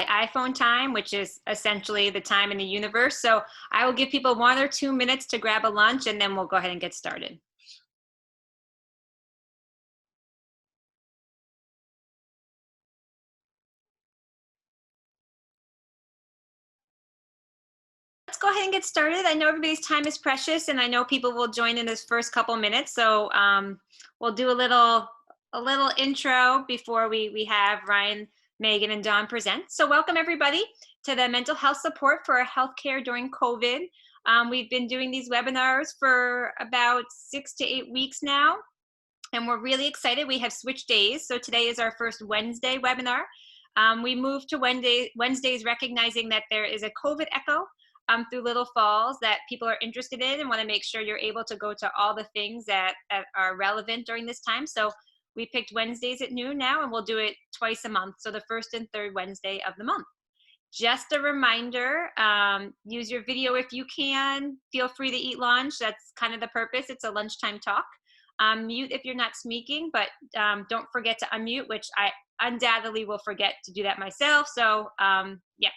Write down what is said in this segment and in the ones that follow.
iPhone time, which is essentially the time in the universe. So I will give people 1 or 2 minutes to grab a lunch, and then we'll go ahead and get started. Let's go ahead and get started. I know everybody's time is precious, and I know people will join in this first couple minutes. So we'll do a little intro before we have Ryan, Megan, and Dawn present. So welcome everybody to the mental health support for healthcare during COVID. We've been doing these webinars for about 6 to 8 weeks now, and we're really excited. We have switched days. So today is our first Wednesday webinar. We moved to Wednesdays recognizing that there is a COVID echo through Little Falls that people are interested in and want to make sure you're able to go to all the things that are relevant during this time. So we picked Wednesdays at noon now, and we'll do it twice a month. So the first and third Wednesday of the month. Just a reminder, use your video if you can. Feel free to eat lunch. That's kind of the purpose. It's a lunchtime talk. Mute if you're not speaking, but don't forget to unmute, which I undoubtedly will forget to do that myself. So yeah.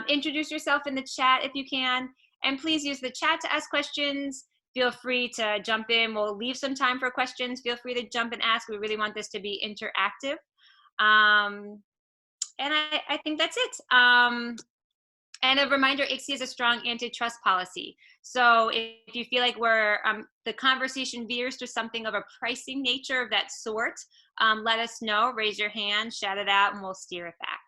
Introduce yourself in the chat if you can, and please use the chat to ask questions. Feel free to jump in. We'll leave some time for questions. Feel free to jump and ask. We really want this to be interactive. And I think that's it. And a reminder, ICSI has a strong antitrust policy. So if you feel like the conversation veers to something of a pricing nature of that sort, let us know, raise your hand, shout it out, and we'll steer it back.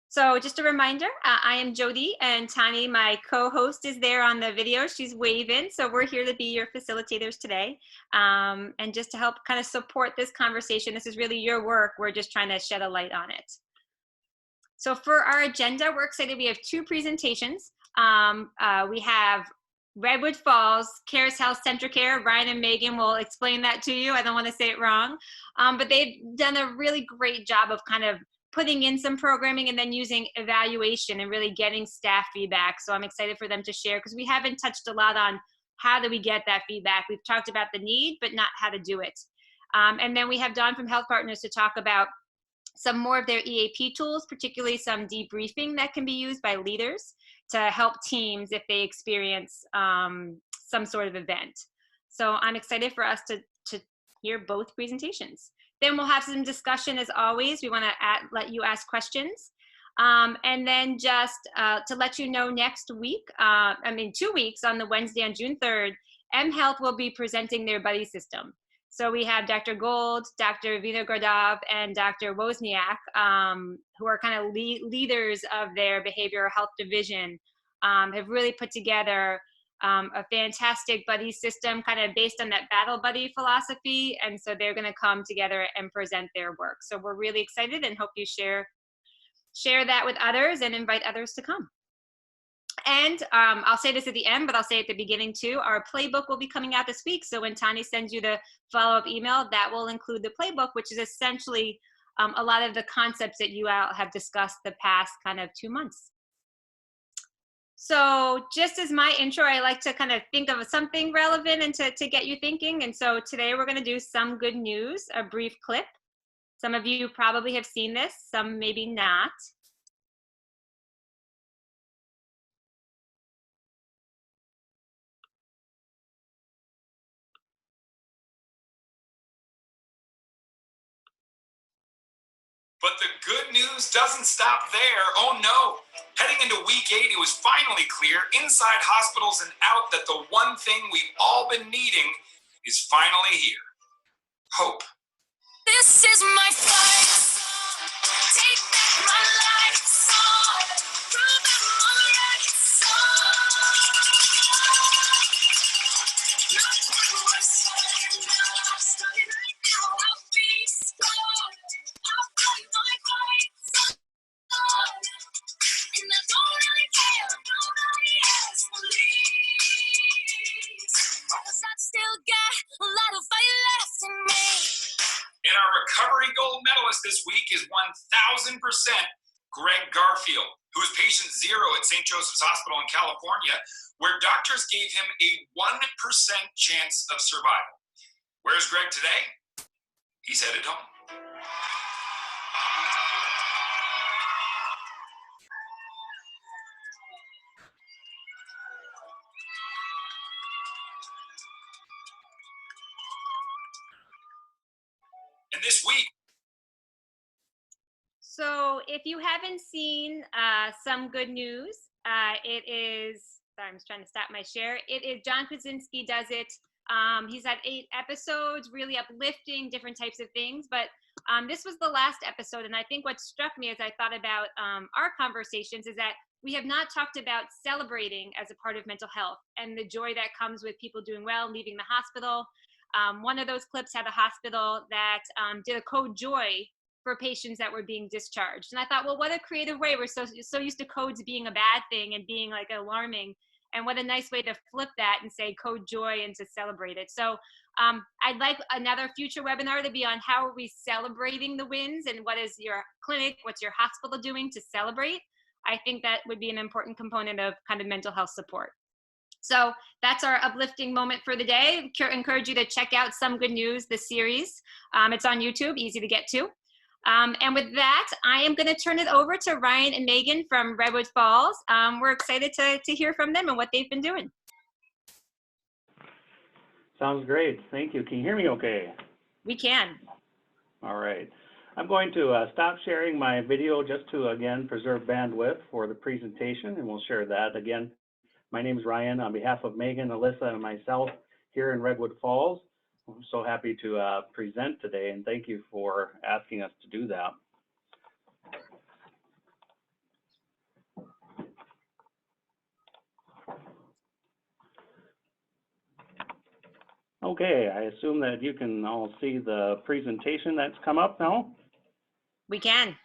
So just a reminder, I am Jody, and Tani, my co-host, is there on the video. She's waving. So we're here to be your facilitators today. And just to help kind of support this conversation, this is really your work. We're just trying to shed a light on it. So for our agenda, we're excited. We have 2 presentations. We have Redwood Falls, Carris Health, CentraCare. Ryan and Megan will explain that to you. I don't want to say it wrong. But they've done a really great job of kind of putting in some programming and then using evaluation and really getting staff feedback. So I'm excited for them to share, because we haven't touched a lot on how do we get that feedback. We've talked about the need, but not how to do it. And then we have Dawn from HealthPartners to talk about some more of their EAP tools, particularly some debriefing that can be used by leaders to help teams if they experience some sort of event. So I'm excited for us to hear both presentations. Then we'll have some discussion as always. We want to let you ask questions. And then just to let you know, next week, 2 weeks, on the Wednesday on June 3rd, mHealth will be presenting their buddy system. So we have Dr. Gold, Dr. Vinogradov, and Dr. Wozniak, who are kind of leaders of their behavioral health division, have really put together a fantastic buddy system kind of based on that battle buddy philosophy. And so they're going to come together and present their work. So we're really excited and hope you share that with others and invite others to come. And I'll say this at the end, but I'll say at the beginning too, our playbook will be coming out this week. So when Tani sends you the follow-up email, that will include the playbook, which is essentially a lot of the concepts that you all have discussed the past kind of 2 months. So just as my intro, I like to kind of think of something relevant and to get you thinking. And so today we're going to do some good news, a brief clip. Some of you probably have seen this, some maybe not. But the good news doesn't stop there. Oh no. Heading into week 8, it was finally clear inside hospitals and out that the one thing we've all been needing is finally here. Hope. This is my fight song. Take back my life song. Prove I'm on the right song. Not one more song. Now I'm starting right now. I'll be strong. I'll fight my fight song. And I don't really care if nobody else believes. 'Cause I've still got a lot of fire left in me. And our recovery gold medalist this week is 1,000% Greg Garfield, who is patient 0 at St. Joseph's Hospital in California, where doctors gave him a 1% chance of survival. Where's Greg today? He's headed home. this week. So if you haven't seen some good news, it is, sorry, I'm just trying to stop my share. It is John Krasinski does it. He's had 8 episodes, really uplifting different types of things. But this was the last episode. And I think what struck me as I thought about our conversations is that we have not talked about celebrating as a part of mental health and the joy that comes with people doing well, leaving the hospital. One of those clips had a hospital that did a code joy for patients that were being discharged. And I thought, well, what a creative way. We're so used to codes being a bad thing and being like alarming. And what a nice way to flip that and say code joy and to celebrate it. So I'd like another future webinar to be on how are we celebrating the wins and what is your clinic, what's your hospital doing to celebrate. I think that would be an important component of kind of mental health support. So that's our uplifting moment for the day. Encourage you to check out Some Good News, the series. It's on YouTube, easy to get to. And with that, I am going to turn it over to Ryan and Megan from Redwood Falls. We're excited to hear from them and what they've been doing. Sounds great. Thank you. Can you hear me okay? We can. All right. I'm going to stop sharing my video just to, again, preserve bandwidth for the presentation, and we'll share that. Again, my name is Ryan on behalf of Megan, Alyssa, and myself here in Redwood Falls. I'm so happy to present today, and thank you for asking us to do that. Okay, I assume that you can all see the presentation that's come up now? We can.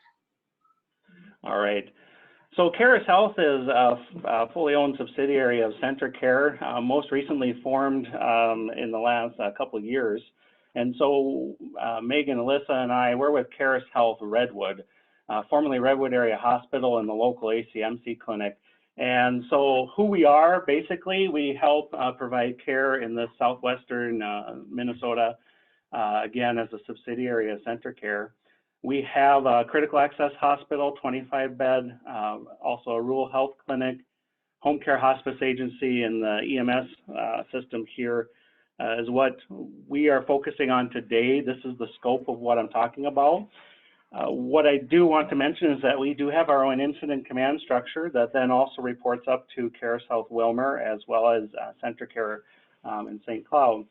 All right. So Carris Health is a fully owned subsidiary of CentraCare, most recently formed in the last couple of years. And so Megan, Alyssa, and I, we're with Carris Health Redwood, formerly Redwood Area Hospital and the local ACMC clinic. And so who we are, basically, we help provide care in the southwestern Minnesota, again, as a subsidiary of CentraCare. We have a critical access hospital, 25-bed, also a rural health clinic, home care hospice agency, and the EMS system here is what we are focusing on today. This is the scope of what I'm talking about. What I do want to mention is that we do have our own incident command structure that then also reports up to Carris Health Willmar as well as CentraCare in St. Cloud.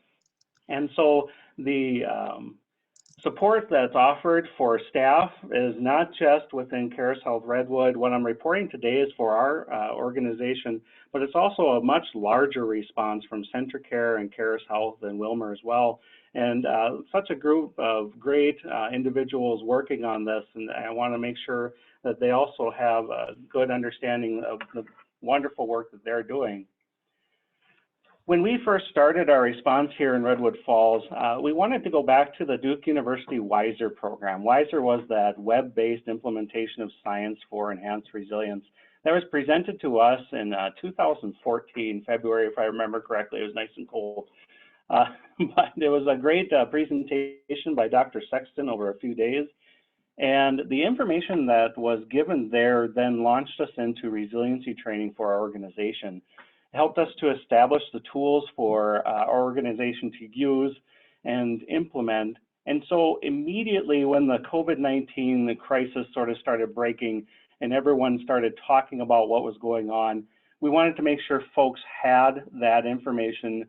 And so the support that's offered for staff is not just within Carris Health Redwood. What I'm reporting today is for our organization, but it's also a much larger response from CentraCare and Carris Health and Willmar as well. And such a group of great individuals working on this, and I want to make sure that they also have a good understanding of the wonderful work that they're doing. When we first started our response here in Redwood Falls, we wanted to go back to the Duke University WISER program. WISER was that web-based implementation of science for enhanced resilience that was presented to us in 2014, February, if I remember correctly. It was nice and cold. But it was a great presentation by Dr. Sexton over a few days. And the information that was given there then launched us into resiliency training for our organization. It helped us to establish the tools for our organization to use and implement. And so immediately when the COVID-19 crisis sort of started breaking and everyone started talking about what was going on, we wanted to make sure folks had that information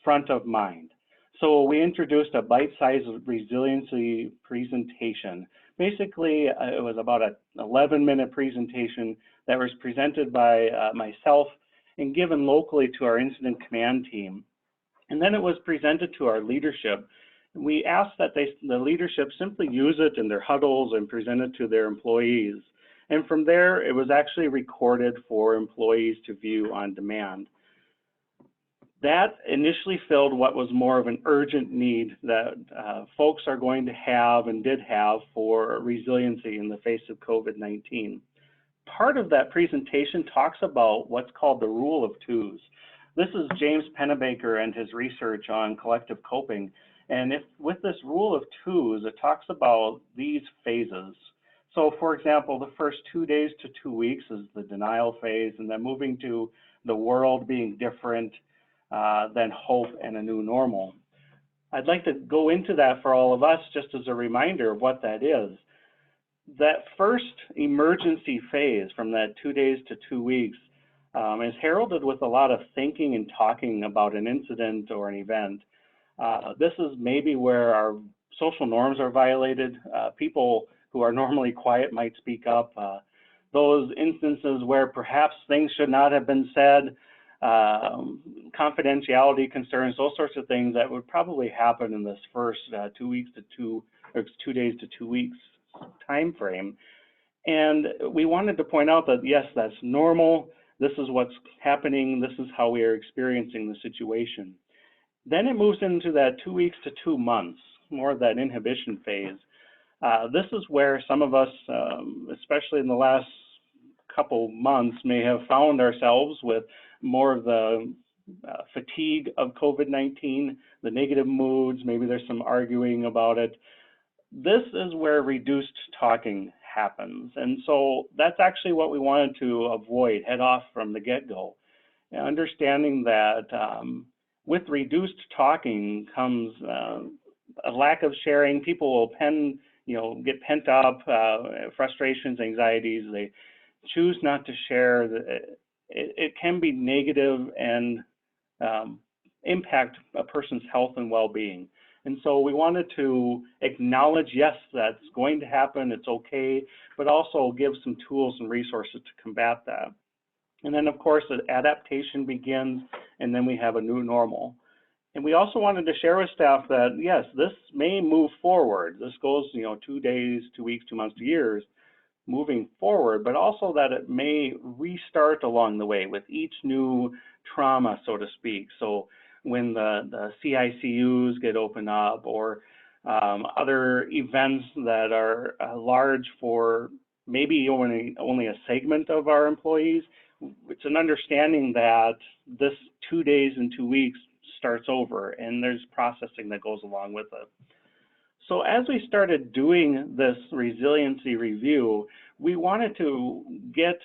front of mind. So we introduced a bite-sized resiliency presentation. Basically, it was about an 11-minute presentation that was presented by myself and given locally to our incident command team. And then it was presented to our leadership. We asked that the leadership simply use it in their huddles and present it to their employees. And from there, it was actually recorded for employees to view on demand. That initially filled what was more of an urgent need that folks are going to have and did have for resiliency in the face of COVID-19. Part of that presentation talks about what's called the rule of twos. This is James Pennebaker and his research on collective coping. And with this rule of twos, it talks about these phases. So for example, the first 2 days to 2 weeks is the denial phase, and then moving to the world being different, then hope and a new normal. I'd like to go into that for all of us just as a reminder of what that is. That first emergency phase from that 2 days to 2 weeks is heralded with a lot of thinking and talking about an incident or an event. This is maybe where our social norms are violated. People who are normally quiet might speak up. Those instances where perhaps things should not have been said, confidentiality concerns, those sorts of things that would probably happen in this first 2 weeks to 2 days to 2 weeks time frame. And we wanted to point out that yes, that's normal. This is what's happening. This is how we are experiencing the situation. Then it moves into that 2 weeks to 2 months, more of that inhibition phase. This is where some of us, especially in the last couple months, may have found ourselves with more of the fatigue of COVID-19, the negative moods, maybe there's some arguing about it. This is where reduced talking happens. And so that's actually what we wanted to avoid, head off from the get-go. Understanding that with reduced talking comes a lack of sharing. People will get pent up, frustrations, anxieties. They choose not to share. It can be negative and impact a person's health and well-being. And so we wanted to acknowledge, yes, that's going to happen, it's okay, but also give some tools and resources to combat that. And then, of course, the adaptation begins, and then we have a new normal. And we also wanted to share with staff that, yes, this may move forward. This goes, 2 days, 2 weeks, 2 months, 2 years, moving forward, but also that it may restart along the way with each new trauma, so to speak. So when the CICUs get opened up, or other events that are large for maybe only a segment of our employees, it's an understanding that this 2 days and 2 weeks starts over, and there's processing that goes along with it. So as we started doing this resiliency review, we wanted to get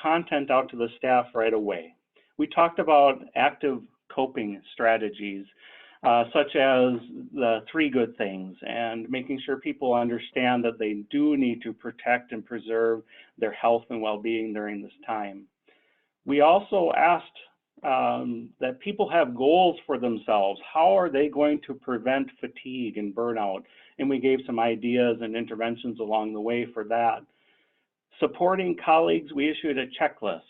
content out to the staff right away. We talked about active coping strategies, such as the 3 good things, and making sure people understand that they do need to protect and preserve their health and well-being during this time. We also asked that people have goals for themselves. How are they going to prevent fatigue and burnout? And we gave some ideas and interventions along the way for that. Supporting colleagues, we issued a checklist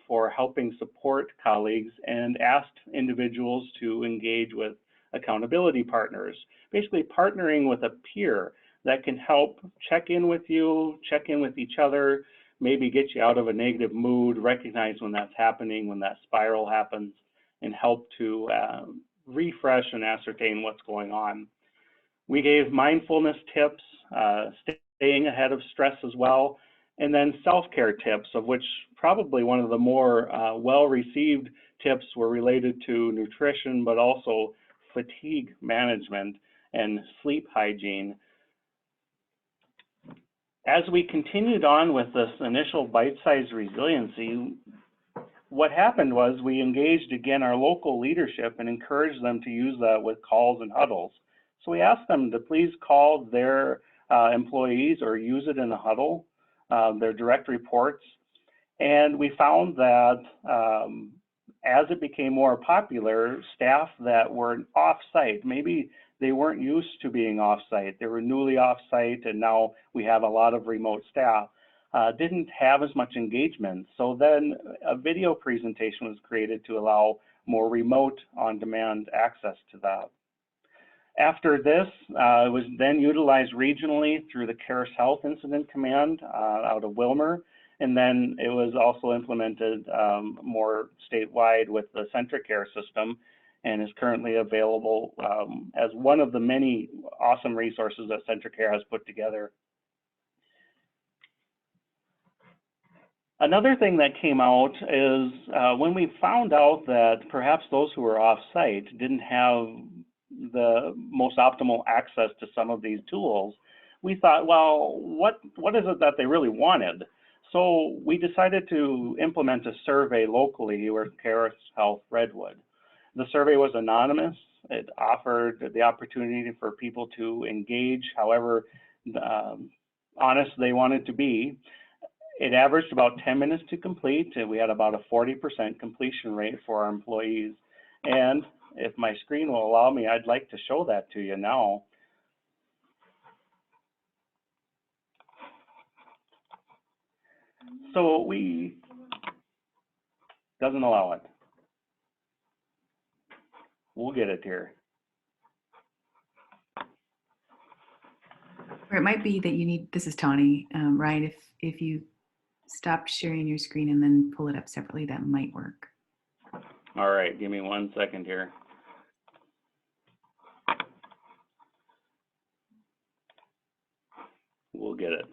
for helping support colleagues and asked individuals to engage with accountability partners, basically partnering with a peer that can help check in with you, check in with each other, maybe get you out of a negative mood, recognize when that's happening, when that spiral happens, and help to refresh and ascertain what's going on. We gave mindfulness tips, staying ahead of stress as well, and then self-care tips, of which probably one of the more well-received tips were related to nutrition, but also fatigue management and sleep hygiene. As we continued on with this initial bite-sized resiliency, what happened was we engaged again our local leadership and encouraged them to use that with calls and huddles. So we asked them to please call their employees or use it in a huddle, their direct reports. And we found that as it became more popular, staff that were off-site, maybe they weren't used to being off-site, they were newly off-site, and now we have a lot of remote staff, didn't have as much engagement. So then a video presentation was created to allow more remote on-demand access to that. After this, it was then utilized regionally through the Carris Health Incident Command out of Wilmer, and then it was also implemented more statewide with the CentraCare system, and is currently available as one of the many awesome resources that CentraCare has put together. Another thing that came out is when we found out that perhaps those who were off-site didn't have the most optimal access to some of these tools, we thought, well, what is it that they really wanted? So we decided to implement a survey locally with Carris Health Redwood. The survey was anonymous. It offered the opportunity for people to engage however honest they wanted to be. It averaged about 10 minutes to complete, and we had about a 40% completion rate for our employees. And if my screen will allow me, I'd like to show that to you now. So doesn't allow it. We'll get it here. Or it might be that you need, this is Tawny, Ryan, if you stop sharing your screen and then pull it up separately, that might work. All right, give me 1 second here. We'll get it.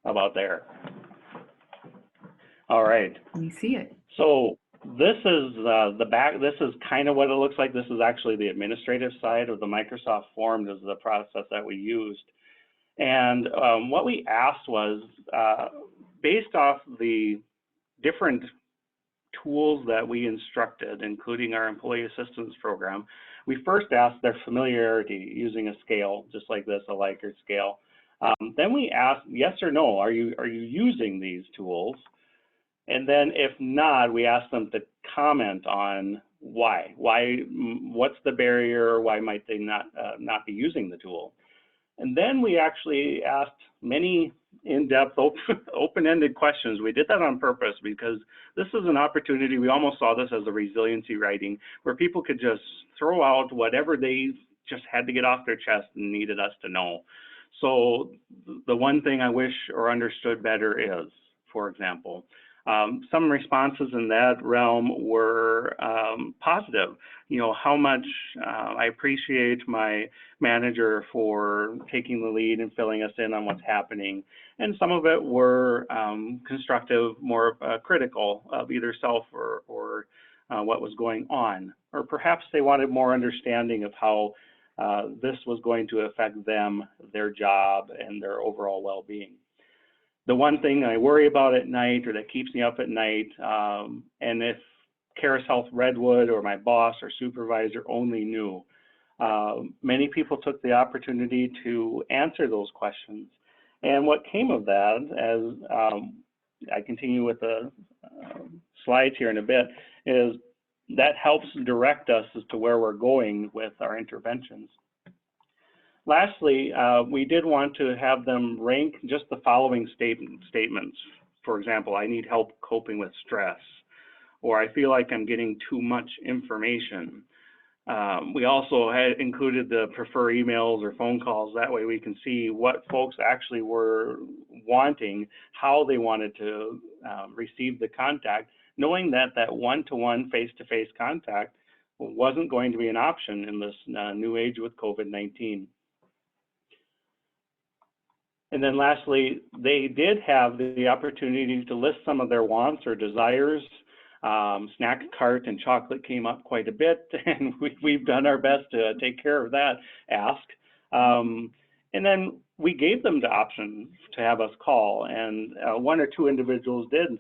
How about there? All right. Let me see it. So this is the back. This is kind of what it looks like. This is actually the administrative side of the Microsoft form. This is the process that we used. And what we asked was, based off the different tools that we instructed, including our employee assistance program, we first asked their familiarity using a scale, just like this, a Likert scale. Then we asked, yes or no, are you using these tools? And then if not, we asked them to comment on why. What's the barrier? Why might they not be using the tool? And then we actually asked many in-depth, open-ended questions. We did that on purpose because this is an opportunity. We almost saw this as a resiliency writing where people could just throw out whatever they just had to get off their chest and needed us to know. So the one thing I wish or understood better is, for example, some responses in that realm were positive. You know, how much I appreciate my manager for taking the lead and filling us in on what's happening. And some of it were constructive, more critical of either self or what was going on. Or perhaps they wanted more understanding of how this was going to affect them, their job, and their overall well-being. The one thing I worry about at night, or that keeps me up at night, and if Carris Health Redwood or my boss or supervisor only knew, many people took the opportunity to answer those questions. And what came of that, as I continue with the slides here in a bit, is that helps direct us as to where we're going with our interventions. Lastly, we did want to have them rank just the following statements. For example, I need help coping with stress, or I feel like I'm getting too much information. We also had included the prefer emails or phone calls. That way we can see what folks actually were wanting, how they wanted to receive the contact, knowing that that one-to-one face-to-face contact wasn't going to be an option in this new age with COVID-19. And then lastly, they did have the opportunity to list some of their wants or desires. Snack cart and chocolate came up quite a bit, and we've done our best to take care of that ask. And then we gave them the option to have us call, and one or two individuals did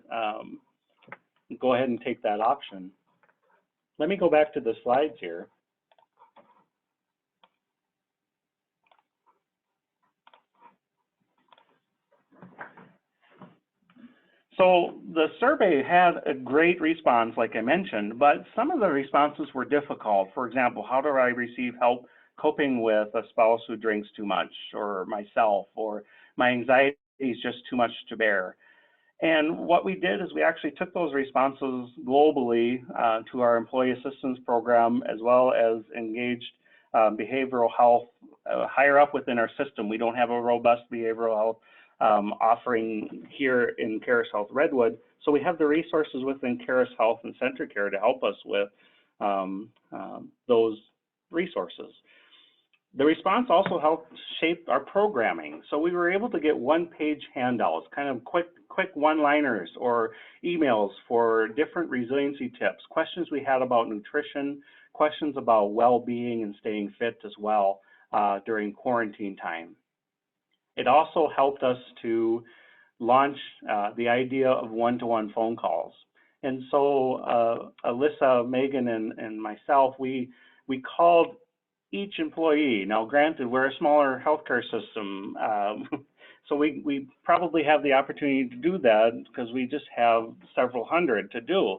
go ahead and take that option. Let me go back to the slides here. So the survey had a great response, like I mentioned, but some of the responses were difficult. For example, how do I receive help coping with a spouse who drinks too much, or myself, or my anxiety is just too much to bear? And what we did is we actually took those responses globally to our employee assistance program, as well as engaged behavioral health higher up within our system. We don't have a robust behavioral health offering here in Carris Health Redwood. So we have the resources within Carris Health and CentraCare to help us with those resources. The response also helped shape our programming. So we were able to get one-page handouts, kind of quick one-liners or emails for different resiliency tips, questions we had about nutrition, questions about well-being and staying fit as well during quarantine time. It also helped us to launch the idea of one-to-one phone calls. And so Alyssa, Megan, and myself, we called each employee. Now, granted, we're a smaller healthcare system, so we probably have the opportunity to do that because we just have several hundred to do.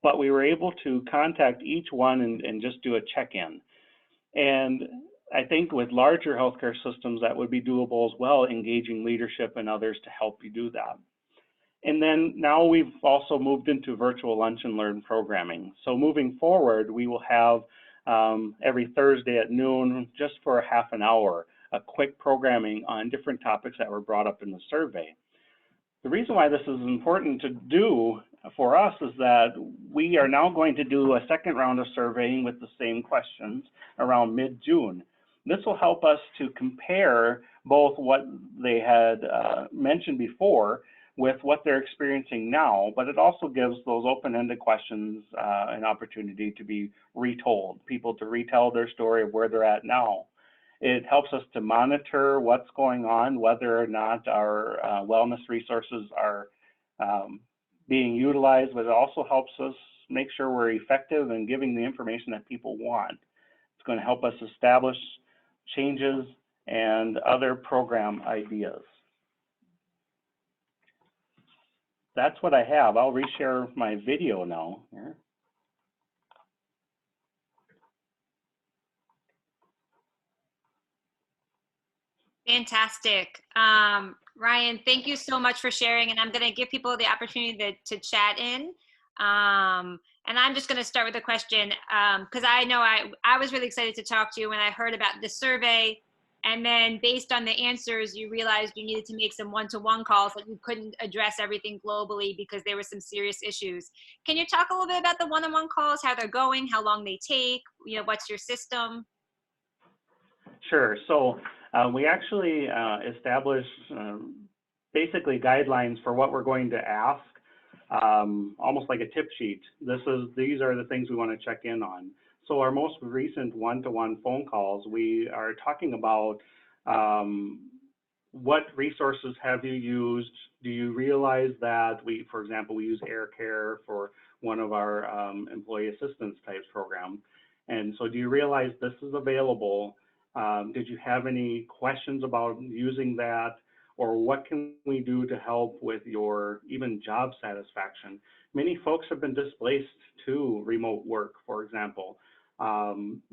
But we were able to contact each one and just do a check-in. And I think with larger healthcare systems, that would be doable as well, engaging leadership and others to help you do that. And then now we've also moved into virtual lunch and learn programming. So moving forward, we will have every Thursday at noon, just for a half an hour, a quick programming on different topics that were brought up in the survey. The reason why this is important to do for us is that we are now going to do a second round of surveying with the same questions around mid-June. This will help us to compare both what they had mentioned before with what they're experiencing now, but it also gives those open-ended questions an opportunity to be retold, people to retell their story of where they're at now. It helps us to monitor what's going on, whether or not our wellness resources are being utilized, but it also helps us make sure we're effective in giving the information that people want. It's going to help us establish changes and other program ideas. That's what I have. I'll reshare my video now here. Fantastic. Ryan, thank you so much for sharing. And I'm going to give people the opportunity to chat in. And I'm just going to start with a question because I know I was really excited to talk to you when I heard about the survey. And then based on the answers, you realized you needed to make some one-to-one calls, that you couldn't address everything globally because there were some serious issues. Can you talk a little bit about the one-on-one calls, how they're going, how long they take, what's your system? Sure. So we actually established basically guidelines for what we're going to ask, almost like a tip sheet. These are the things we want to check in on. So our most recent one-to-one phone calls, we are talking about what resources have you used? Do you realize that for example, we use AirCare for one of our employee assistance types program. And so do you realize this is available? Did you have any questions about using that? Or what can we do to help with your even job satisfaction? Many folks have been displaced to remote work, for example.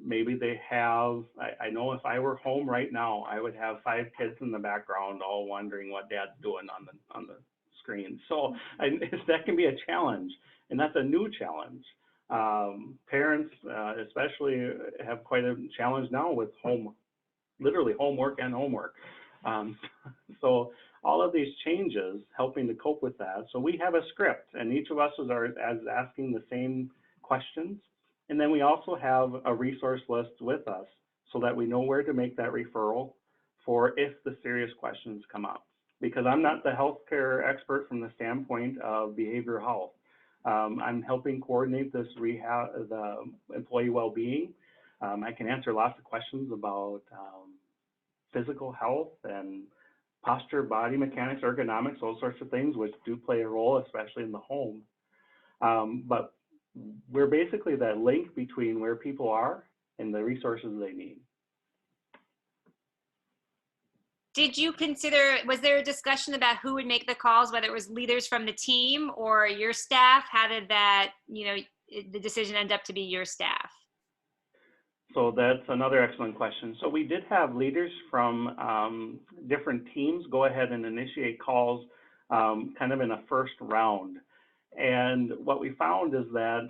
Maybe they have, I know if I were home right now, I would have 5 kids in the background all wondering what dad's doing on the screen. So that can be a challenge, and that's a new challenge. Parents especially have quite a challenge now with literally homework and homework. So all of these changes, helping to cope with that. So we have a script, and each of us is asking the same questions. And then we also have a resource list with us so that we know where to make that referral for if the serious questions come up. Because I'm not the healthcare expert from the standpoint of behavioral health. I'm helping coordinate this the employee well-being. I can answer lots of questions about physical health and posture, body mechanics, ergonomics, those sorts of things, which do play a role, especially in the home. But we're basically that link between where people are and the resources they need. Did you consider, was there a discussion about who would make the calls, whether it was leaders from the team or your staff? How did that, the decision end up to be your staff? So that's another excellent question. So we did have leaders from different teams go ahead and initiate calls kind of in a first round. And what we found is that,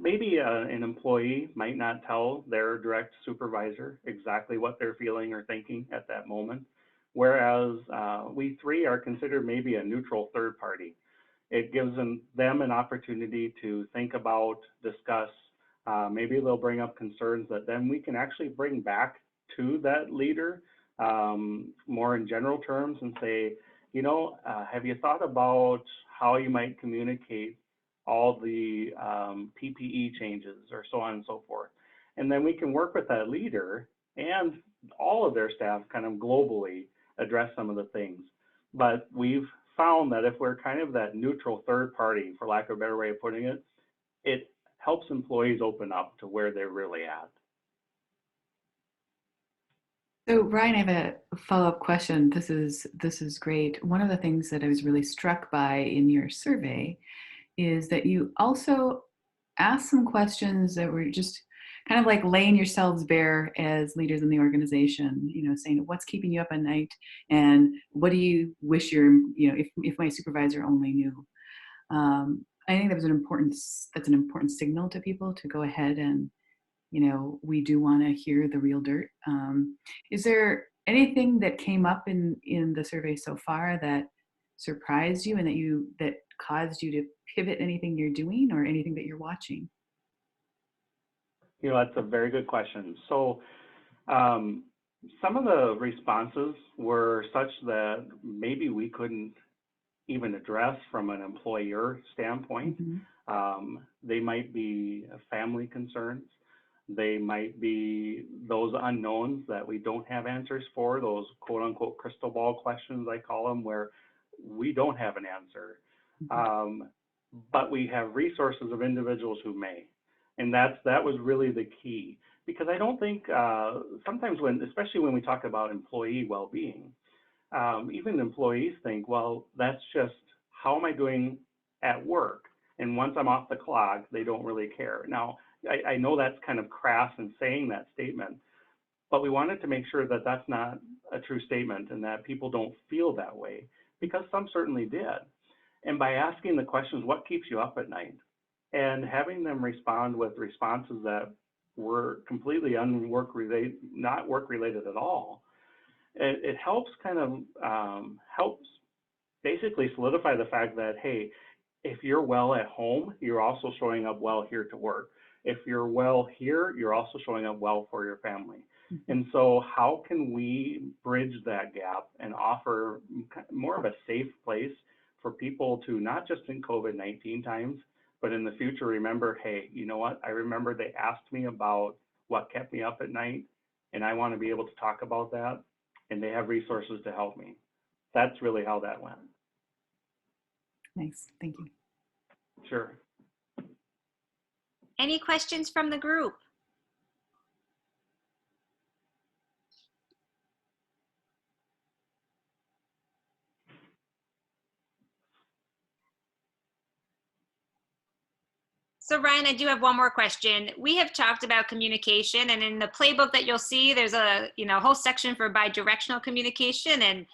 maybe an employee might not tell their direct supervisor exactly what they're feeling or thinking at that moment, whereas we 3 are considered maybe a neutral third party. It gives them an opportunity to think about, discuss, maybe they'll bring up concerns that then we can actually bring back to that leader more in general terms and say, have you thought about how you might communicate all the PPE changes or so on and so forth? And then we can work with that leader and all of their staff kind of globally address some of the things. But we've found that if we're kind of that neutral third party, for lack of a better way of putting it, it helps employees open up to where they're really at. So Ryan, I have a follow-up question. This is great. One of the things that I was really struck by in your survey is that you also asked some questions that were just kind of like laying yourselves bare as leaders in the organization, saying what's keeping you up at night and what do you wish if my supervisor only knew. I think that's an important signal to people to go ahead and, we do want to hear the real dirt. Is there anything that came up in the survey so far that surprised you and that caused you to pivot anything you're doing or anything that you're watching? That's a very good question. So some of the responses were such that maybe we couldn't even address from an employer standpoint. Mm-hmm. They might be family concerns. They might be those unknowns that we don't have answers for, those quote unquote crystal ball questions, I call them, where we don't have an answer. Mm-hmm. But we have resources of individuals who may. And that was really the key. Because I don't think, sometimes especially when we talk about employee well-being, even employees think, well, that's just how am I doing at work? And once I'm off the clock, they don't really care. Now, I know that's kind of crass in saying that statement, but we wanted to make sure that that's not a true statement and that people don't feel that way, because some certainly did. And by asking the questions, what keeps you up at night? And having them respond with responses that were completely not work related at all, it helps kind of helps basically solidify the fact that, hey, if you're well at home, you're also showing up well here to work. If you're well here, you're also showing up well for your family. Mm-hmm. And so how can we bridge that gap and offer more of a safe place for people to, not just in COVID-19 times, but in the future, remember, hey, you know what? I remember they asked me about what kept me up at night, and I want to be able to talk about that, and they have resources to help me. That's really how that went. Nice, thank you. Sure. Any questions from the group? So Ryan, I do have one more question. We have talked about communication, and in the playbook that you'll see, there's a whole section for bidirectional communication and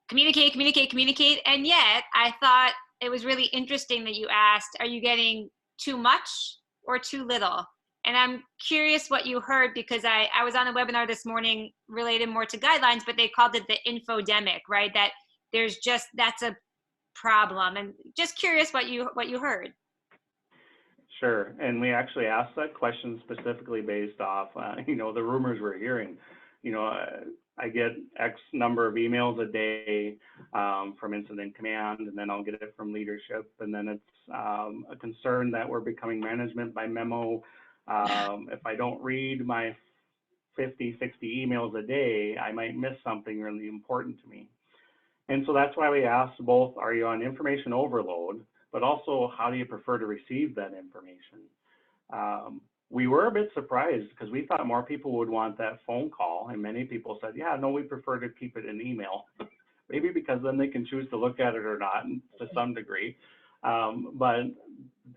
communicate. And yet I thought it was really interesting that you asked, are you getting too much or too little? And I'm curious what you heard, because I was on a webinar this morning related more to guidelines, but they called it the infodemic, right? That that's a problem. And just curious what you heard. Sure, and we actually asked that question specifically based off, the rumors we're hearing. I get X number of emails a day from incident command, and then I'll get it from leadership, and then it's a concern that we're becoming management by memo. If I don't read my 50, 60 emails a day, I might miss something really important to me. And so that's why we asked both, are you on information overload, but also how do you prefer to receive that information? We were a bit surprised because we thought more people would want that phone call, and many people said, yeah, no, we prefer to keep it in email. Maybe because then they can choose to look at it or not to some degree. But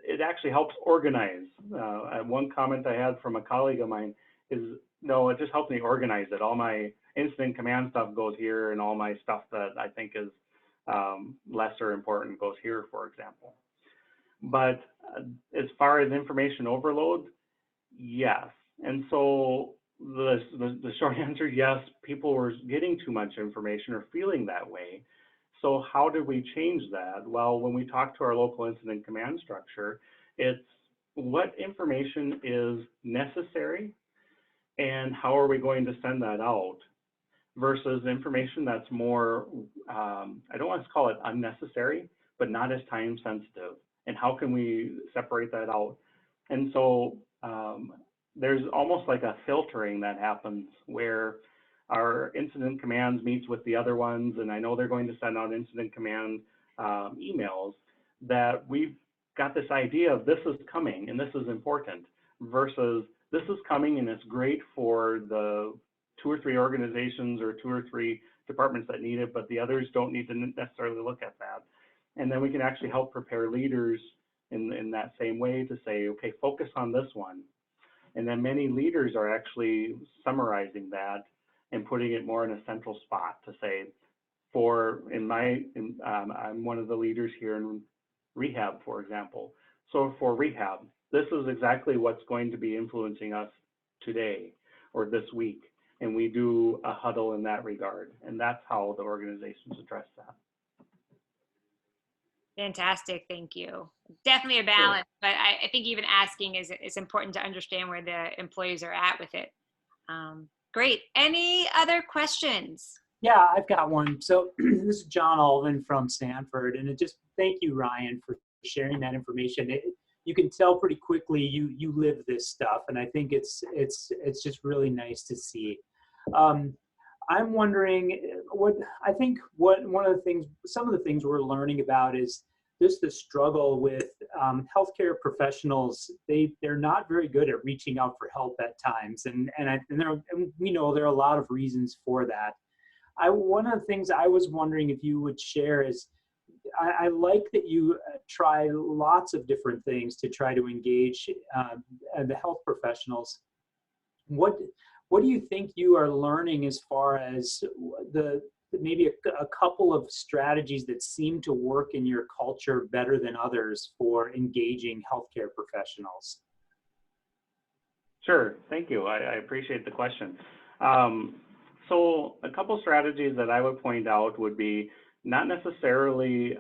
it actually helps organize. One comment I had from a colleague of mine is, no, it just helps me organize it. All my incident command stuff goes here, and all my stuff that I think is lesser important goes here, for example. But as far as information overload, yes. And so the short answer, yes, people were getting too much information or feeling that way. So how did we change that? Well, when we talk to our local incident command structure, it's what information is necessary and how are we going to send that out, versus information that's more, I don't want to call it unnecessary, but not as time sensitive. And how can we separate that out? And so there's almost like a filtering that happens where our incident commands meets with the other ones, and I know they're going to send out incident command emails, that we've got this idea of this is coming and this is important versus this is coming and it's great for the 2 or 3 organizations or 2 or 3 departments that need it, but the others don't need to necessarily look at that. And then we can actually help prepare leaders in that same way to say, okay, focus on this one. And then many leaders are actually summarizing that and putting it more in a central spot to say, I'm one of the leaders here in rehab, for example. So for rehab, this is exactly what's going to be influencing us today or this week. And we do a huddle in that regard. And that's how the organizations address that. Fantastic, thank you. Definitely a balance, but I think even asking is important to understand where the employees are at with it. Great. Any other questions? Yeah, I've got one. So this is John Alvin from Stanford, and thank you, Ryan, for sharing that information. You can tell pretty quickly you live this stuff, and I think it's just really nice to see. I'm wondering some of the things we're learning about is just the struggle with healthcare professionals. They're not very good at reaching out for help at times, and we know there are a lot of reasons for that. One of the things I was wondering if you would share is, I like that you try lots of different things to try to engage the health professionals. What do you think you are learning as far as maybe a couple of strategies that seem to work in your culture better than others for engaging healthcare professionals? Sure, thank you. I appreciate the question. So a couple strategies that I would point out would be not necessarily,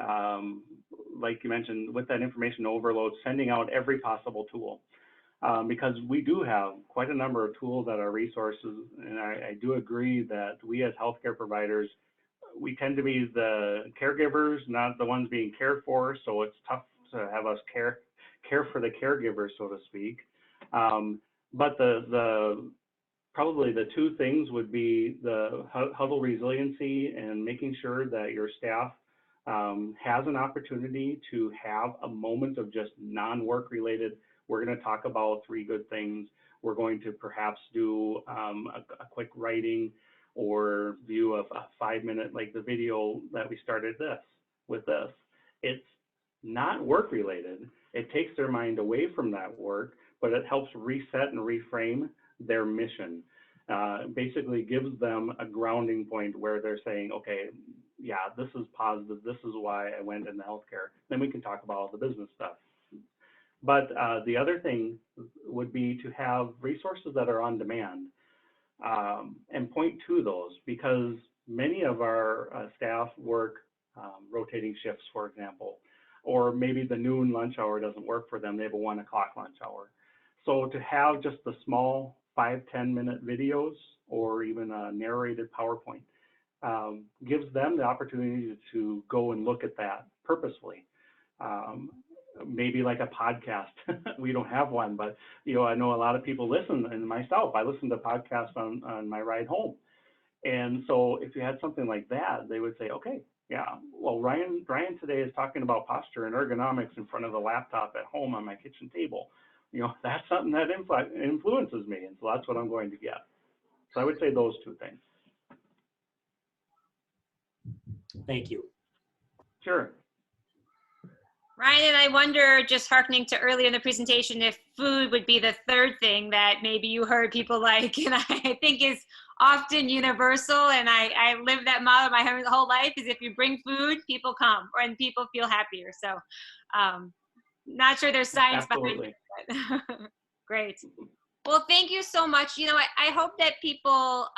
like you mentioned, with that information overload, sending out every possible tool. Because we do have quite a number of tools at our resources, and I do agree that we as healthcare providers, we tend to be the caregivers, not the ones being cared for, so it's tough to have us care for the caregivers, so to speak. But probably the 2 things would be the huddle resiliency and making sure that your staff has an opportunity to have a moment of just non-work related. We're going to talk about 3 good things. We're going to perhaps do a quick writing or view of a 5-minute, like the video that we started with this. It's not work related. It takes their mind away from that work, but it helps reset and reframe their mission. Basically gives them a grounding point where they're saying, okay, yeah, this is positive. This is why I went into healthcare. Then we can talk about all the business stuff. But the other thing would be to have resources that are on demand and point to those, because many of our staff work rotating shifts, for example, or maybe the noon lunch hour doesn't work for them. They have a 1 o'clock lunch hour. So to have just the small 5-10 minute videos or even a narrated PowerPoint gives them the opportunity to go and look at that purposefully. Maybe like a podcast. We don't have one, but I know a lot of people listen, and myself, I listen to podcasts on my ride home. And so if you had something like that, they would say, okay, yeah, well, Ryan today is talking about posture and ergonomics in front of the laptop at home on my kitchen table. That's something that influences me, and so that's what I'm going to get. So I would say those 2 things. Thank you. Sure. Ryan, and I wonder, just hearkening to earlier in the presentation, if food would be the 3rd thing that maybe you heard people like, and I think is often universal, and I live that model my whole life, is if you bring food, people come, and people feel happier. So not sure there's science Absolutely. behind it, but great. Well, thank you so much. I hope that people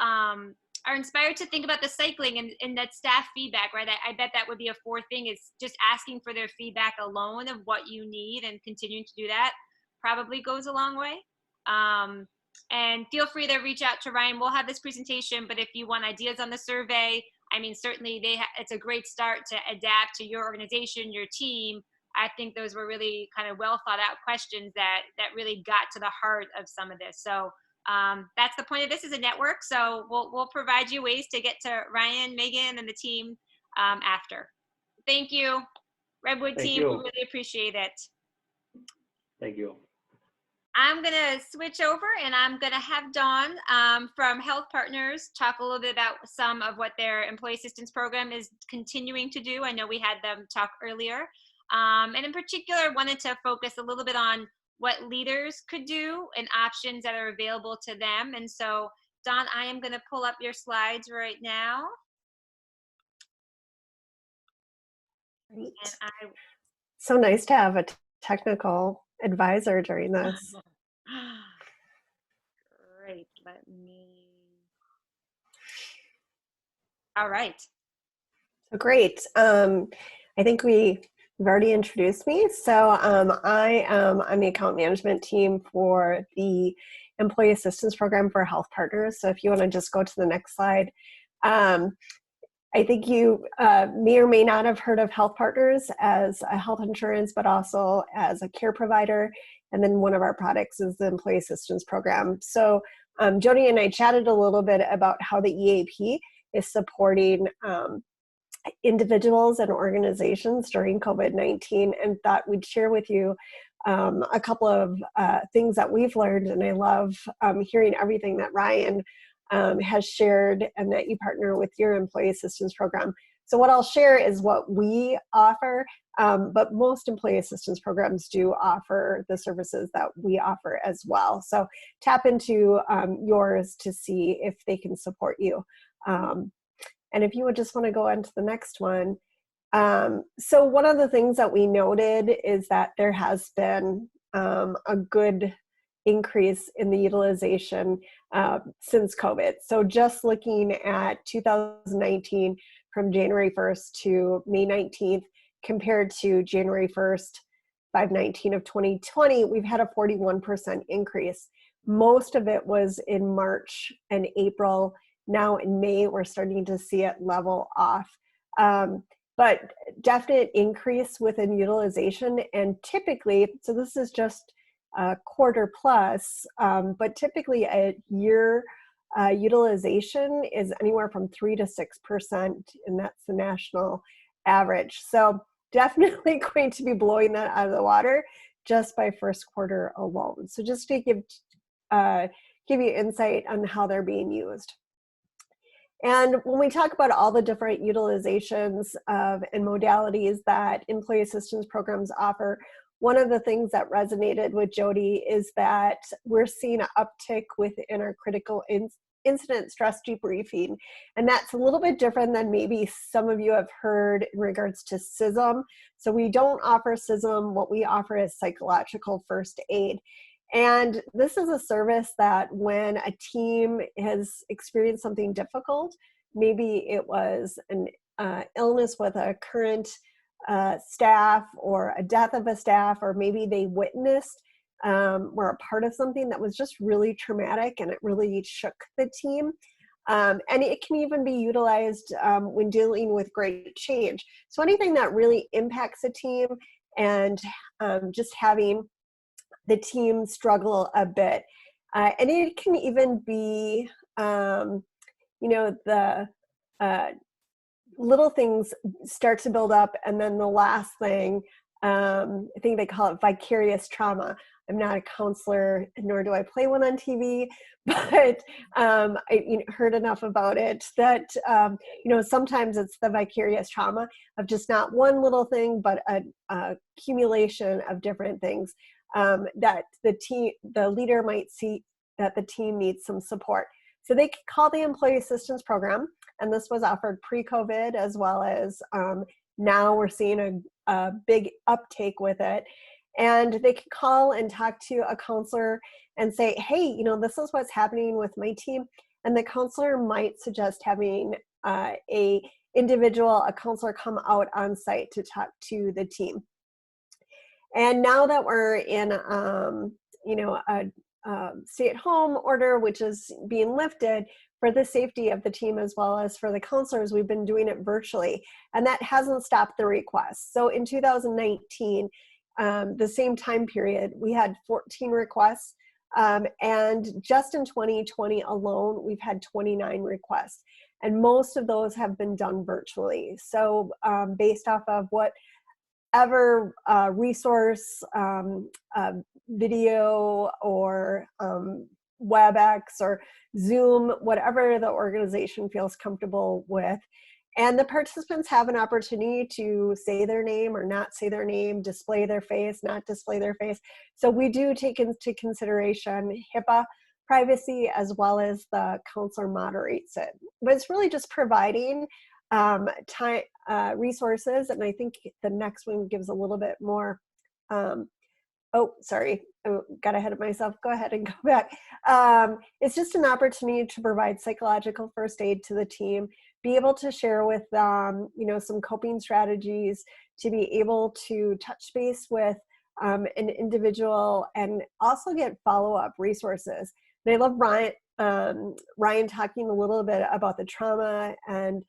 are inspired to think about the cycling and that staff feedback, right? I bet that would be a 4th thing, is just asking for their feedback alone of what you need, and continuing to do that probably goes a long way. And feel free to reach out to Ryan. We'll have this presentation, but if you want ideas on the survey, certainly it's a great start to adapt to your organization, your team. I think those were really kind of well thought out questions that really got to the heart of some of this. So That's the point of this, is a network. So we'll provide you ways to get to Ryan, Megan, and the team after. Thank you, Redwood Thank team. We you. really appreciate it. Thank you. I'm going to switch over and I'm going to have Dawn from HealthPartners talk a little bit about some of what their employee assistance program is continuing to do. I know we had them talk earlier. And in particular, wanted to focus a little bit on what leaders could do and options that are available to them. And so, Dawn, I am going to pull up your slides right now. Great. And I So nice to have a technical advisor during this. Great. Let me. All right. So great. I think you've already introduced me. So I am on the account management team for the Employee Assistance Program for HealthPartners. So if you want to just go to the next slide. I think you may or may not have heard of HealthPartners as a health insurance, but also as a care provider. And then one of our products is the Employee Assistance Program. So Jody and I chatted a little bit about how the EAP is supporting individuals and organizations during COVID-19, and thought we'd share with you a couple of things that we've learned. And I love hearing everything that Ryan has shared and that you partner with your employee assistance program. So what I'll share is what we offer, but most employee assistance programs do offer the services that we offer as well. So tap into yours to see if they can support you. And if you would just want to go on to the next one. So one of the things that we noted is that there has been a good increase in the utilization since COVID. So just looking at 2019 from January 1st to May 19th, compared to January 1st, 5/19 of 2020, we've had a 41% increase. Most of it was in March and April. Now in May, we're starting to see it level off. But definite increase within utilization, and typically, so this is just a quarter plus, but typically a year utilization is anywhere from 3 to 6%, and that's the national average. So definitely going to be blowing that out of the water just by first quarter alone. So just to give you insight on how they're being used. And when we talk about all the different utilizations and modalities that employee assistance programs offer, one of the things that resonated with Jody is that we're seeing an uptick within our critical incident stress debriefing. And that's a little bit different than maybe some of you have heard in regards to CISM. So we don't offer CISM. What we offer is psychological first aid. And this is a service that when a team has experienced something difficult, maybe it was an illness with a current staff or a death of a staff, or maybe they witnessed were a part of something that was just really traumatic and it really shook the team. And it can even be utilized when dealing with great change. So anything that really impacts a team and just having the team struggle a bit. And it can even be, the little things start to build up. And then the last thing, I think they call it vicarious trauma. I'm not a counselor, nor do I play one on TV, but I heard enough about it that, sometimes it's the vicarious trauma of just not one little thing, but a accumulation of different things. That the leader might see that the team needs some support. So they could call the Employee Assistance Program, and this was offered pre-COVID as well as now we're seeing a big uptake with it. And they could call and talk to a counselor and say, hey, this is what's happening with my team. And the counselor might suggest having a counselor come out on site to talk to the team. And now that we're in, a stay-at-home order, which is being lifted for the safety of the team as well as for the counselors, we've been doing it virtually, and that hasn't stopped the requests. So in 2019, the same time period, we had 14 requests And just in 2020 alone, we've had 29 requests. And most of those have been done virtually. So based off of whatever resource, video or WebEx or Zoom, whatever the organization feels comfortable with. And the participants have an opportunity to say their name or not say their name, display their face, not display their face. So we do take into consideration HIPAA privacy as well as the counselor moderates it. But it's really just providing time, resources. And I think the next one gives a little bit more. Oh, sorry, I got ahead of myself. Go ahead and go back. It's just an opportunity to provide psychological first aid to the team, be able to share with them, some coping strategies, to be able to touch base with an individual and also get follow-up resources. And I love Ryan talking a little bit about the trauma. And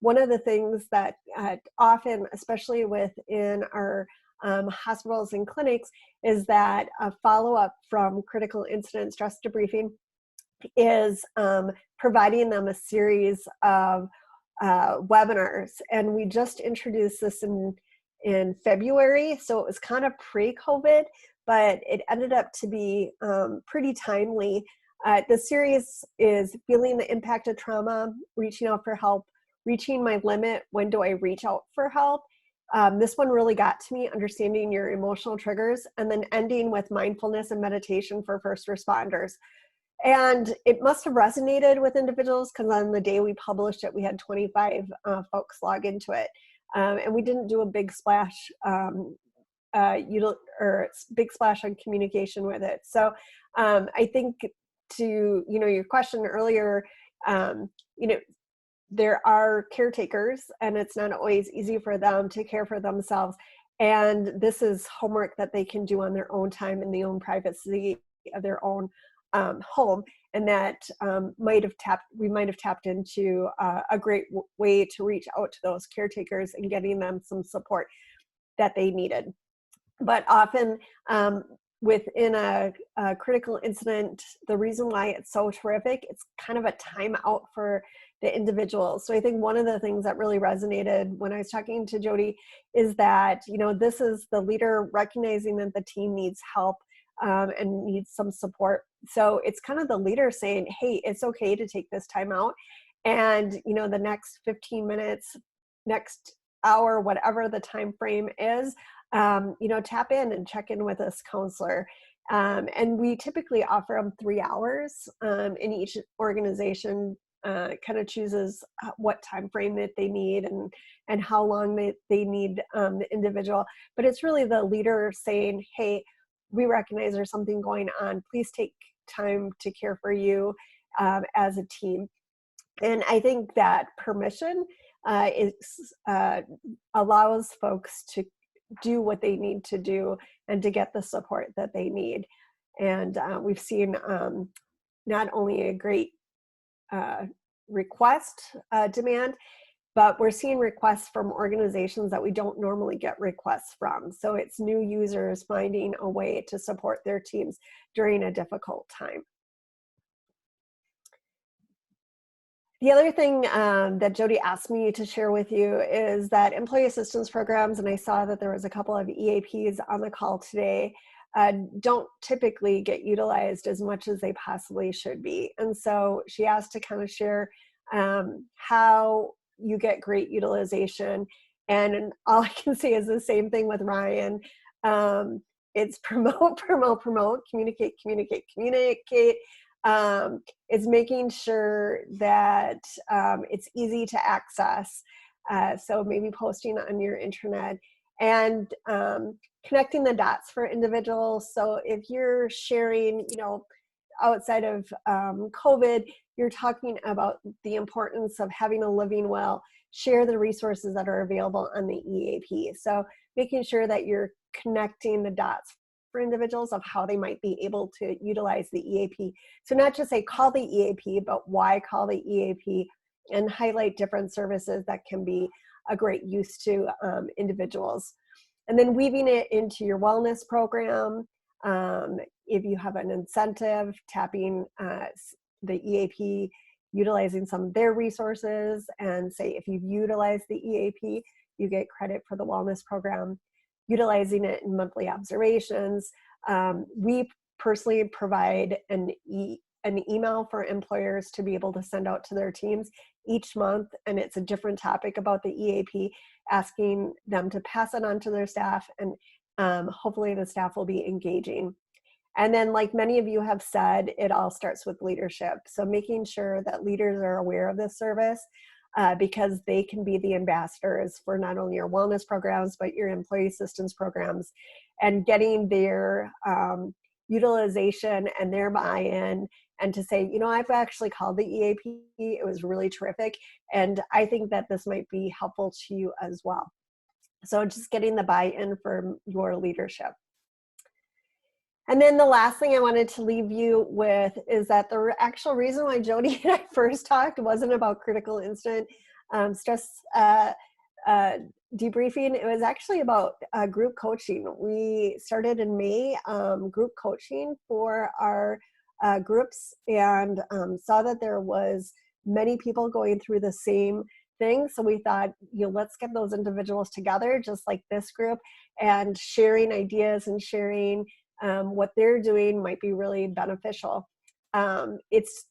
one of the things that often, especially within our hospitals and clinics, is that a follow-up from critical incident stress debriefing is providing them a series of webinars. And we just introduced this in February, so it was kind of pre-COVID, but it ended up to be pretty timely. The series is Feeling the Impact of Trauma, Reaching Out for Help, Reaching My Limit, When Do I Reach Out for Help? This one really got to me, understanding your emotional triggers, and then ending with mindfulness and meditation for first responders. And it must have resonated with individuals because on the day we published it, we had 25 folks log into it. And we didn't do a big splash, big splash on communication with it. So I think to, your question earlier, there are caretakers and it's not always easy for them to care for themselves. And this is homework that they can do on their own time in the own privacy of their own home. And that we might have tapped into a great way to reach out to those caretakers and getting them some support that they needed. But often within a critical incident, the reason why it's so terrific, it's kind of a timeout for the individual. So I think one of the things that really resonated when I was talking to Jody is that, this is the leader recognizing that the team needs help and needs some support. So it's kind of the leader saying, hey, it's okay to take this time out. And, the next 15 minutes, next hour, whatever the time frame is, tap in and check in with this counselor. And we typically offer them 3 hours in each organization. Kind of chooses what time frame that they need and how long they need the individual. But it's really the leader saying, hey, we recognize there's something going on. Please take time to care for you as a team. And I think that permission allows folks to do what they need to do and to get the support that they need. And we've seen not only a great request demand, but we're seeing requests from organizations that we don't normally get requests from. So it's new users finding a way to support their teams during a difficult time. The other thing that Jody asked me to share with you is that employee assistance programs, and I saw that there was a couple of EAPs on the call today, don't typically get utilized as much as they possibly should be. And so she asked to kind of share how you get great utilization. And all I can say is the same thing with Ryan. It's promote, promote, promote, communicate, communicate, communicate. It's making sure that it's easy to access. So maybe posting on your intranet and connecting the dots for individuals. So if you're sharing, outside of COVID, you're talking about the importance of having a living well, share the resources that are available on the EAP. So making sure that you're connecting the dots for individuals of how they might be able to utilize the EAP. So not just say call the EAP, but why call the EAP, and highlight different services that can be a great use to individuals. And then weaving it into your wellness program, if you have an incentive, tapping the EAP, utilizing some of their resources, and say if you've utilized the EAP, you get credit for the wellness program, utilizing it in monthly observations. We personally provide an email for employers to be able to send out to their teams each month, and it's a different topic about the EAP, asking them to pass it on to their staff, and hopefully the staff will be engaging. And then, like many of you have said, it all starts with leadership. So making sure that leaders are aware of this service, because they can be the ambassadors for not only your wellness programs, but your employee assistance programs, and getting their utilization and their buy-in, and to say, you know, I've actually called the EAP, it was really terrific, and I think that this might be helpful to you as well. So just getting the buy-in from your leadership. And then the last thing I wanted to leave you with is that the actual reason why Jody and I first talked wasn't about critical incident stress debriefing. It was actually about group coaching. We started in May, group coaching for our groups, and saw that there was many people going through the same thing. So we thought, you know, let's get those individuals together, just like this group, and sharing ideas and sharing what they're doing might be really beneficial. It's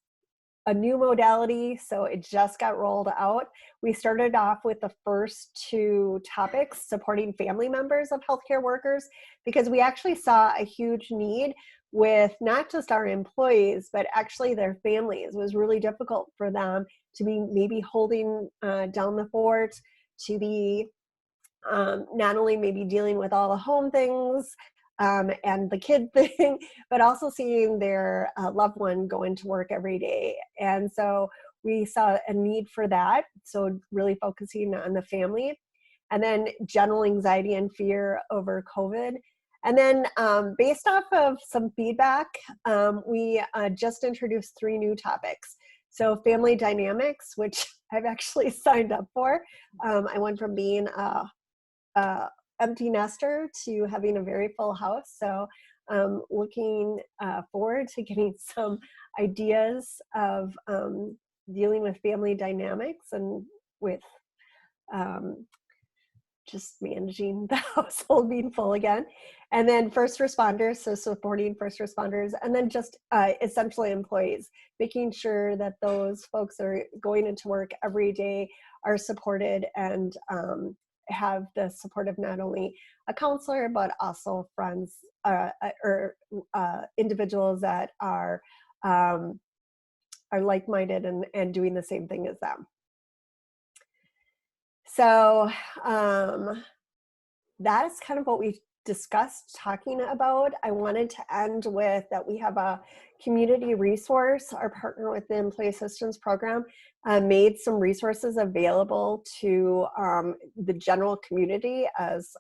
a new modality, so it just got rolled out. We started off with the first 2 topics, supporting family members of healthcare workers, because we actually saw a huge need with not just our employees, but actually their families. It was really difficult for them to be maybe holding down the fort, to be not only maybe dealing with all the home things, and the kid thing, but also seeing their loved one go into work every day. And so we saw a need for that. So really focusing on the family, and then general anxiety and fear over COVID. And then based off of some feedback, we just introduced 3 new topics. So family dynamics, which I've actually signed up for. I went from being a empty nester to having a very full house. So looking forward to getting some ideas of dealing with family dynamics and with just managing the household being full again. And then first responders, so supporting first responders, and then just essentially employees, making sure that those folks are going into work every day are supported and have the support of not only a counselor, but also friends or individuals that are like-minded and doing the same thing as them. So that is kind of what we discussed talking about. I wanted to end with that we have a community resource. Our partner with the Employee Assistance Program made some resources available to the general community as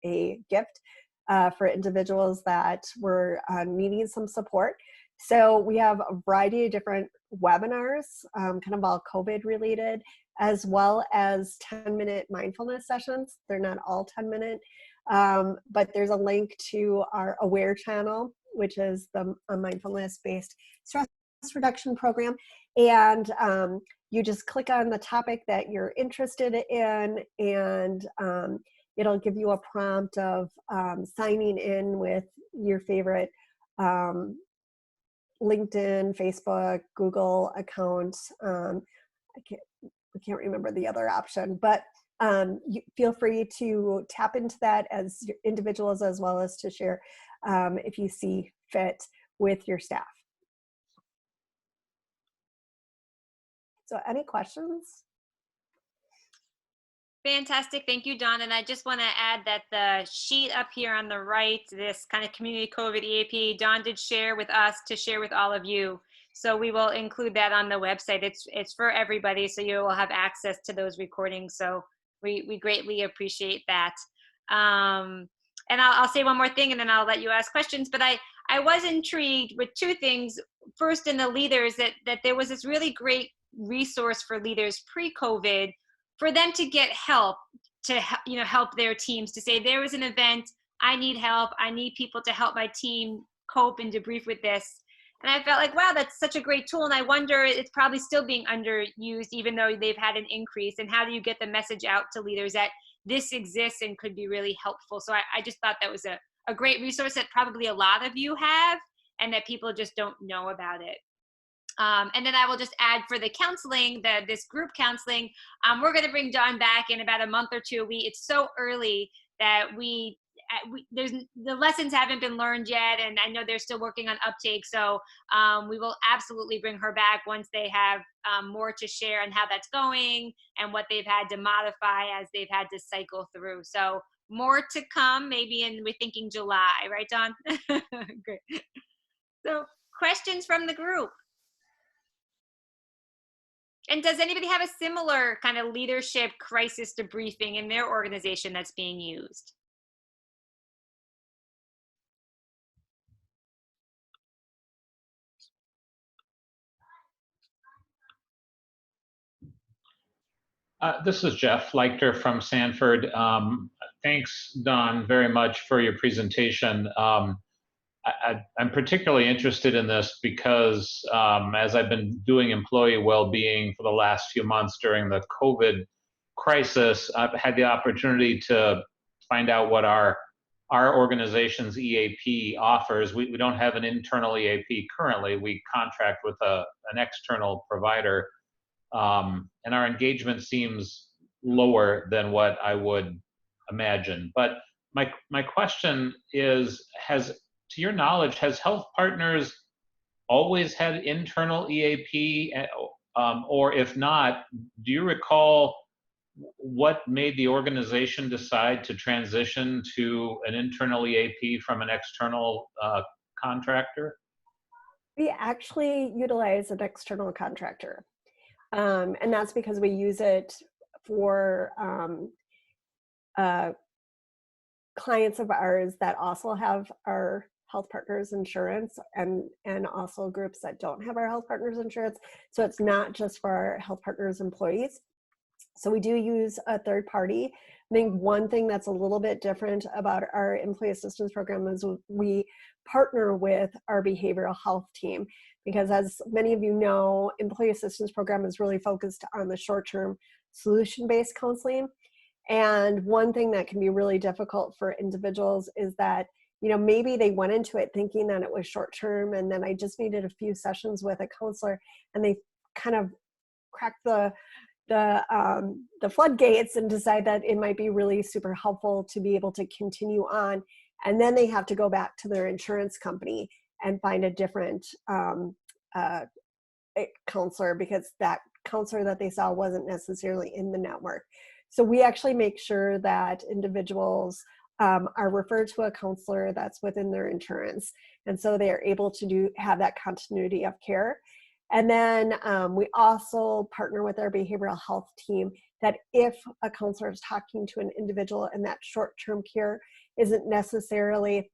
a gift for individuals that were needing some support. So we have a variety of different webinars, kind of all COVID related, as well as 10-minute mindfulness sessions. They're not all 10-minute, but there's a link to our AWARE channel, which is a mindfulness-based stress reduction program. And you just click on the topic that you're interested in, and it'll give you a prompt of signing in with your favorite LinkedIn, Facebook, Google accounts. I can't remember the other option, but you feel free to tap into that as individuals, as well as to share if you see fit with your staff. So any questions? Fantastic. Thank you, Dawn. And I just want to add that the sheet up here on the right, this kind of community COVID EAP, Dawn did share with us to share with all of you. So we will include that on the website. It's for everybody, so you will have access to those recordings. So we greatly appreciate that. And I'll say one more thing, and then I'll let you ask questions. But I was intrigued with 2 things. First, in the leaders, that there was this really great resource for leaders pre-COVID for them to get help, to help their teams, to say there was an event, I need help, I need people to help my team cope and debrief with this. And I felt like, wow, that's such a great tool. And I wonder, it's probably still being underused, even though they've had an increase. And how do you get the message out to leaders that this exists and could be really helpful? So I just thought that was a great resource that probably a lot of you have, and that people just don't know about it. And then I will just add for the counseling, this group counseling, we're going to bring Dawn back in about a month or two. It's so early that the lessons haven't been learned yet, and I know they're still working on uptake. So we will absolutely bring her back once they have more to share on how that's going and what they've had to modify as they've had to cycle through. So more to come, maybe we're thinking July, right, Dawn? Great. So questions from the group. And does anybody have a similar kind of leadership crisis debriefing in their organization that's being used? This is Jeff Leichter from Sanford. Thanks, Don, very much for your presentation. I'm particularly interested in this because as I've been doing employee well-being for the last few months during the COVID crisis, I've had the opportunity to find out what our organization's EAP offers. We don't have an internal EAP currently. We contract with an external provider. And our engagement seems lower than what I would imagine. But my question is, to your knowledge, has HealthPartners always had internal EAP? Or if not, do you recall what made the organization decide to transition to an internal EAP from an external contractor? We actually utilize an external contractor. And that's because we use it for clients of ours that also have our HealthPartners insurance, and also groups that don't have our HealthPartners insurance. So it's not just for our HealthPartners employees. So we do use a third party. I think one thing that's a little bit different about our employee assistance program is we partner with our behavioral health team, because as many of you know, employee assistance program is really focused on the short-term solution-based counseling. And one thing that can be really difficult for individuals is that, you know, maybe they went into it thinking that it was short-term, and then I just needed a few sessions with a counselor, and they kind of cracked the floodgates and decide that it might be really super helpful to be able to continue on. And then they have to go back to their insurance company and find a different counselor, because that counselor that they saw wasn't necessarily in the network. So we actually make sure that individuals are referred to a counselor that's within their insurance. And so they are able to have that continuity of care. And then we also partner with our behavioral health team, that if a counselor is talking to an individual and that short-term care isn't necessarily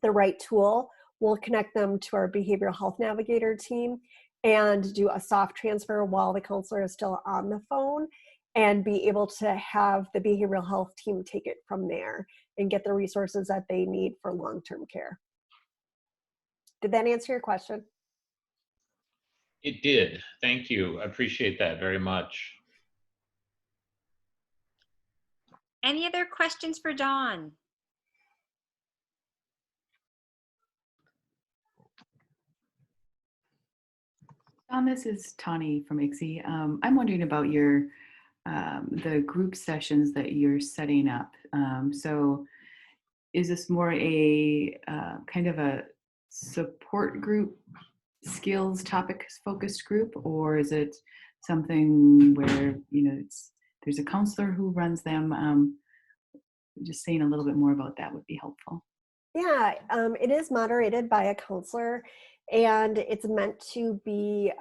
the right tool, we'll connect them to our behavioral health navigator team and do a soft transfer while the counselor is still on the phone, and be able to have the behavioral health team take it from there and get the resources that they need for long-term care. Did that answer your question? It did. Thank you. I appreciate that very much. Any other questions for Dawn? Dawn, this is Tani from ICSI. I'm wondering about the group sessions that you're setting up. So is this more a kind of a support group, skills topic focused group, or is it something where, you know, there's a counselor who runs them? Just saying a little bit more about that would be helpful. Yeah, it is moderated by a counselor, and it's meant to be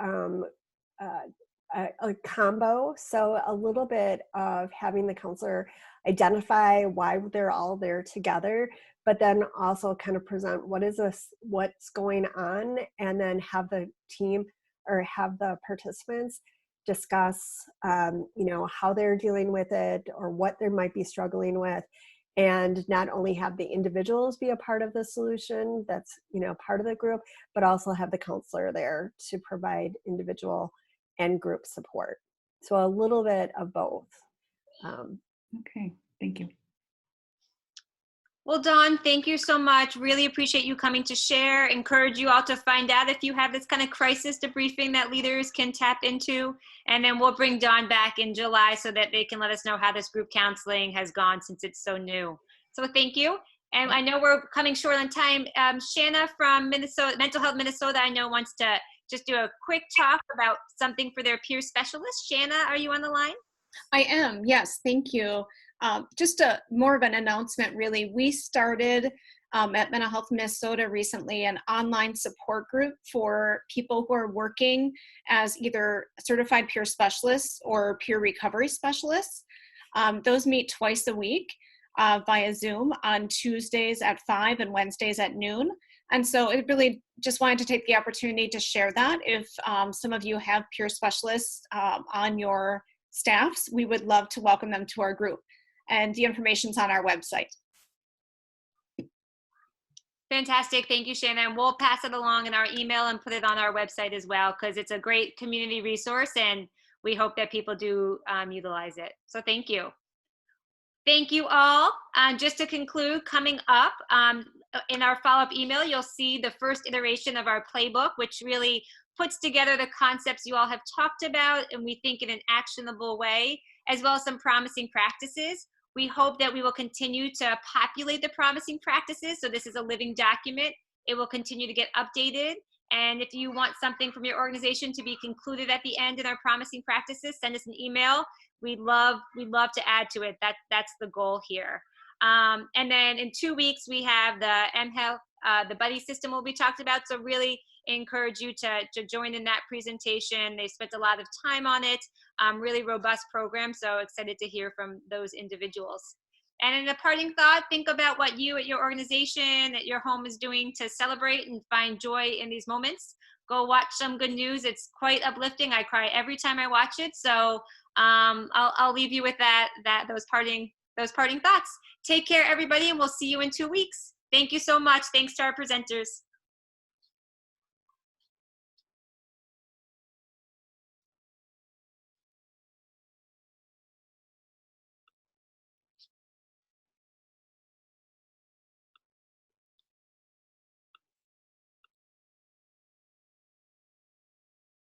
a combo. So a little bit of having the counselor identify why they're all there together, but then also kind of present what's going on, and then have the team or have the participants discuss, you know, how they're dealing with it or what they might be struggling with. and not only have the individuals be a part of the solution that's, you know, part of the group, but also have the counselor there to provide individual and group support. So a little bit of both. Okay, thank you. Well, Dawn, thank you so much. Really appreciate you coming to share. Encourage you all to find out if you have this kind of crisis debriefing that leaders can tap into. And then we'll bring Dawn back in July so that they can let us know how this group counseling has gone since it's so new. So thank you. And I know we're coming short on time. Shanna from Minnesota, Mental Health Minnesota, I know wants to just do a quick talk about something for their peer specialists. Shanna, are you on the line? I am, yes, thank you. Just more of an announcement, really. We started at Mental Health Minnesota recently an online support group for people who are working as either certified peer specialists or peer recovery specialists. Those meet twice a week via Zoom on Tuesdays at 5 and Wednesdays at noon. And so it really just wanted to take the opportunity to share that. If some of you have peer specialists on your staffs, we would love to welcome them to our group. And the information's on our website. Fantastic. Thank you, Shannon. We'll pass it along in our email and put it on our website as well, because it's a great community resource and we hope that people do utilize it. So thank you. Thank you all. Just to conclude, coming up in our follow-up email, you'll see the first iteration of our playbook, which really puts together the concepts you all have talked about and we think in an actionable way, as well as some promising practices. We hope that we will continue to populate the promising practices. So this is a living document. It will continue to get updated. And if you want something from your organization to be concluded at the end in our promising practices, send us an email. We'd love to add to it. That's the goal here. And then in 2 weeks, we have the mHealth, the buddy system will be talked about. So really encourage you to join in that presentation. They spent a lot of time on it, really robust program. So excited to hear from those individuals. And in a parting thought, think about what you at your organization, at your home is doing to celebrate and find joy in these moments. Go watch some good news. It's quite uplifting. I cry every time I watch it. So I'll leave you with those parting thoughts. Take care, everybody, and we'll see you in 2 weeks. Thank you so much. Thanks to our presenters.